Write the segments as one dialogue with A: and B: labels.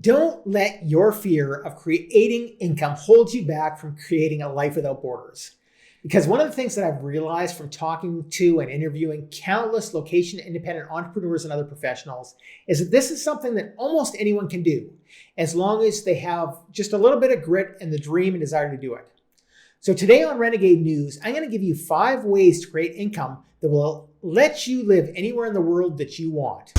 A: Don't let your fear of creating income hold you back from creating a life without borders. Because one of the things that I've realized from talking to and interviewing countless location-independent entrepreneurs and other professionals is that this is something that almost anyone can do, as long as they have just a little bit of grit and the dream and desire to do it. So today on Renegade News, I'm going to give you 5 ways to create income that will let you live anywhere in the world that you want.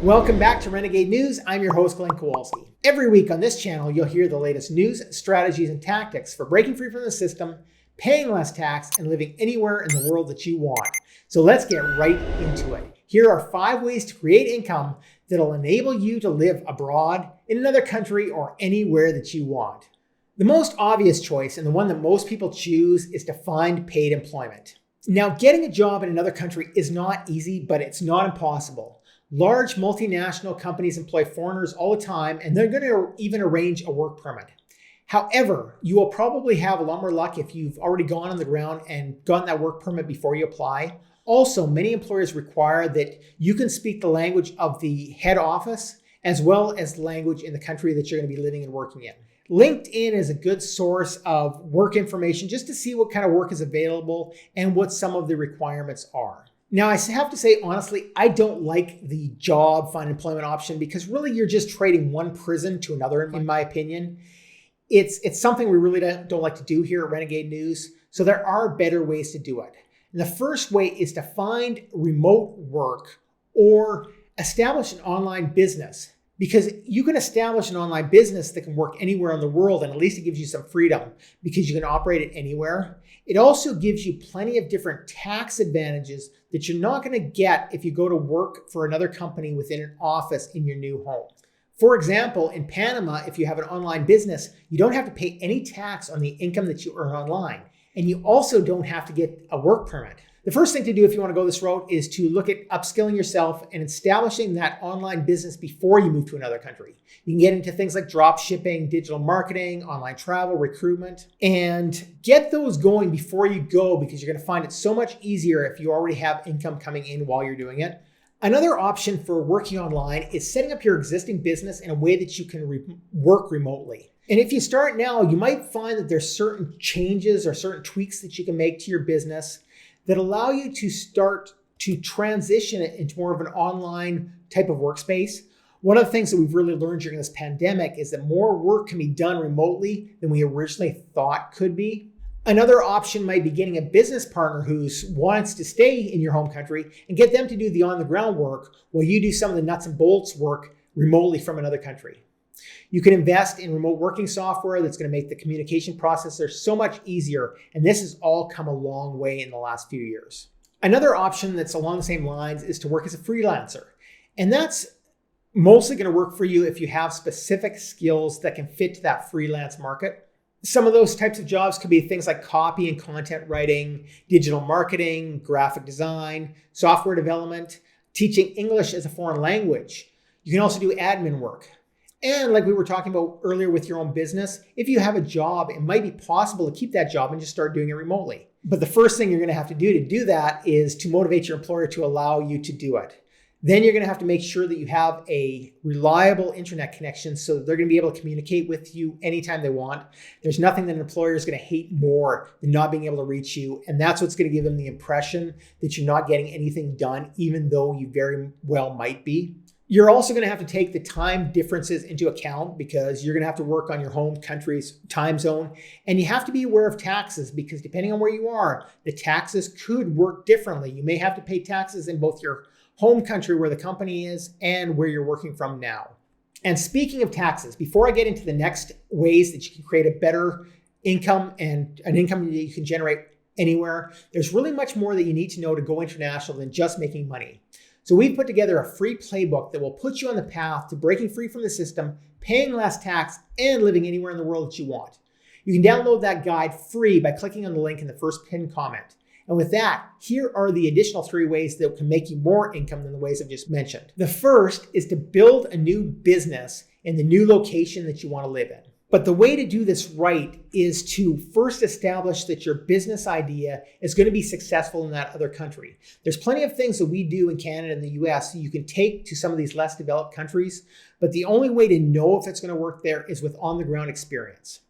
A: Welcome back to Renegade News. I'm your host, Glenn Kowalski. Every week on this channel, you'll hear the latest news, strategies, and tactics for breaking free from the system, paying less tax, and living anywhere in the world that you want. So let's get right into it. Here are 5 ways to create income that'll enable you to live abroad, in another country, or anywhere that you want. The most obvious choice, and the one that most people choose, is to find paid employment. Now, getting a job in another country is not easy, but it's not impossible. Large multinational companies employ foreigners all the time, and they're going to even arrange a work permit. However, you will probably have a lot more luck if you've already gone on the ground and gotten that work permit before you apply. Also, many employers require that you can speak the language of the head office as well as the language in the country that you're going to be living and working in. LinkedIn is a good source of work information just to see what kind of work is available and what some of the requirements are. Now, I have to say, honestly, I don't like the job find employment option because really you're just trading one prison to another, in my opinion. It's something we really don't like to do here at Renegade News. So there are better ways to do it. And the first way is to find remote work or establish an online business, because you can establish an online business that can work anywhere in the world, and at least it gives you some freedom because you can operate it anywhere. It also gives you plenty of different tax advantages that you're not going to get if you go to work for another company within an office in your new home. For example, in Panama, if you have an online business, you don't have to pay any tax on the income that you earn online. And you also don't have to get a work permit. The first thing to do if you want to go this route is to look at upskilling yourself and establishing that online business before you move to another country. You can get into things like drop shipping, digital marketing, online travel, recruitment, and get those going before you go, because you're going to find it so much easier if you already have income coming in while you're doing it. Another option for working online is setting up your existing business in a way that you can work remotely. And if you start now, you might find that there's certain changes or certain tweaks that you can make to your business that allow you to start to transition it into more of an online type of workspace. One of the things that we've really learned during this pandemic is that more work can be done remotely than we originally thought could be. Another option might be getting a business partner who wants to stay in your home country and get them to do the on-the-ground work while you do some of the nuts and bolts work remotely from another country. You can invest in remote working software that's going to make the communication process there so much easier, and this has all come a long way in the last few years. Another option that's along the same lines is to work as a freelancer, and that's mostly going to work for you if you have specific skills that can fit to that freelance market. Some of those types of jobs could be things like copy and content writing, digital marketing, graphic design, software development, teaching English as a foreign language. You can also do admin work. And like we were talking about earlier with your own business, if you have a job, it might be possible to keep that job and just start doing it remotely. But the first thing you're going to have to do that is to motivate your employer to allow you to do it. Then you're going to have to make sure that you have a reliable internet connection so that they're going to be able to communicate with you anytime they want. There's nothing that an employer is going to hate more than not being able to reach you. And that's what's going to give them the impression that you're not getting anything done, even though you very well might be. You're also going to have to take the time differences into account, because you're going to have to work on your home country's time zone. And you have to be aware of taxes, because depending on where you are, the taxes could work differently. You may have to pay taxes in both your home country where the company is and where you're working from now. And speaking of taxes, before I get into the next ways that you can create a better income and an income that you can generate anywhere, there's really much more that you need to know to go international than just making money. So we've put together a free playbook that will put you on the path to breaking free from the system, paying less tax, and living anywhere in the world that you want. You can download that guide free by clicking on the link in the first pinned comment. And with that, here are the additional 3 ways that can make you more income than the ways I've just mentioned. The first is to build a new business in the new location that you want to live in. But the way to do this right is to first establish that your business idea is going to be successful in that other country. There's plenty of things that we do in Canada and the US that you can take to some of these less developed countries, but the only way to know if it's going to work there is with on-the-ground experience.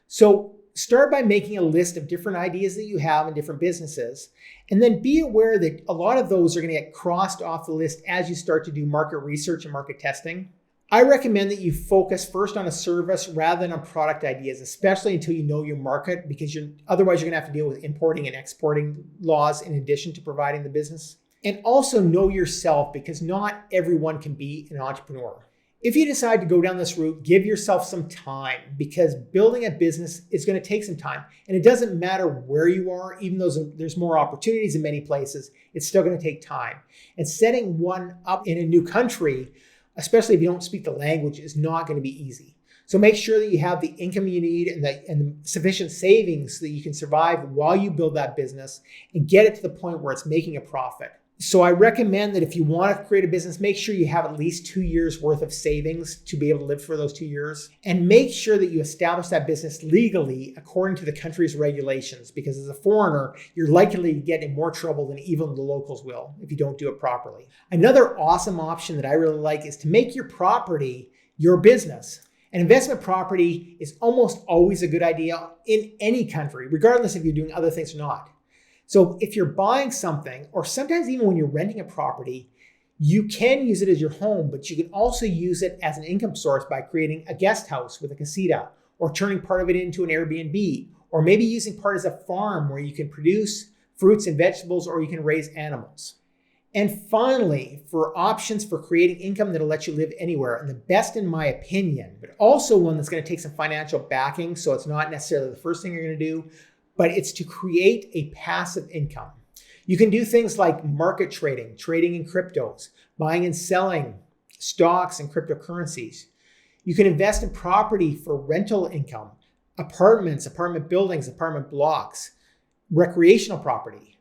A: So start by making a list of different ideas that you have in different businesses, and then be aware that a lot of those are going to get crossed off the list as you start to do market research and market testing. I recommend that you focus first on a service rather than on product ideas, especially until you know your market, because otherwise you're going to have to deal with importing and exporting laws in addition to providing the business. And also know yourself, because not everyone can be an entrepreneur. If you decide to go down this route, give yourself some time, because building a business is going to take some time. And it doesn't matter where you are, even though there's more opportunities in many places, it's still going to take time. And setting one up in a new country, especially if you don't speak the language, is not going to be easy. So make sure that you have the income you need and the sufficient savings so that you can survive while you build that business and get it to the point where it's making a profit. So I recommend that if you want to create a business, make sure you have at least 2 years worth of savings to be able to live for those 2 years. And make sure that you establish that business legally according to the country's regulations, because as a foreigner, you're likely to get in more trouble than even the locals will if you don't do it properly. Another awesome option that I really like is to make your property your business. An investment property is almost always a good idea in any country, regardless if you're doing other things or not. So if you're buying something, or sometimes even when you're renting a property, you can use it as your home, but you can also use it as an income source by creating a guest house with a casita, or turning part of it into an Airbnb, or maybe using part as a farm where you can produce fruits and vegetables, or you can raise animals. And finally, for options for creating income that'll let you live anywhere, and the best in my opinion, but also one that's going to take some financial backing, so it's not necessarily the first thing you're going to do, but it's to create a passive income. You can do things like market trading, trading in cryptos, buying and selling stocks and cryptocurrencies. You can invest in property for rental income, apartments, apartment buildings, apartment blocks, recreational property.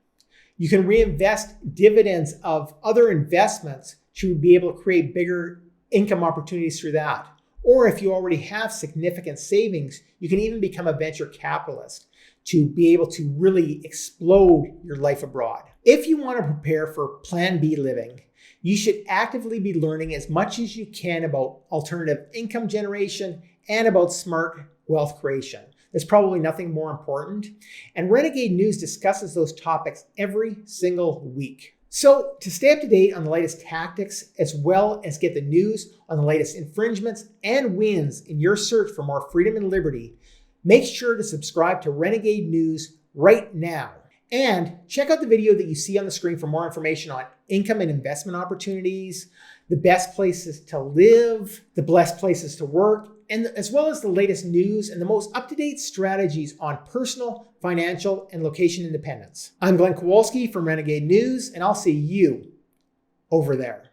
A: You can reinvest dividends of other investments to be able to create bigger income opportunities through that. Or if you already have significant savings, you can even become a venture capitalist to be able to really explode your life abroad. If you want to prepare for Plan B living, you should actively be learning as much as you can about alternative income generation and about smart wealth creation. There's probably nothing more important. And Renegade News discusses those topics every single week. So to stay up to date on the latest tactics, as well as get the news on the latest infringements and wins in your search for more freedom and liberty, make sure to subscribe to Renegade News right now. And check out the video that you see on the screen for more information on income and investment opportunities, the best places to live, the best places to work, and as well as the latest news and the most up-to-date strategies on personal, financial, and location independence. I'm Glenn Kowalski from Renegade News, and I'll see you over there.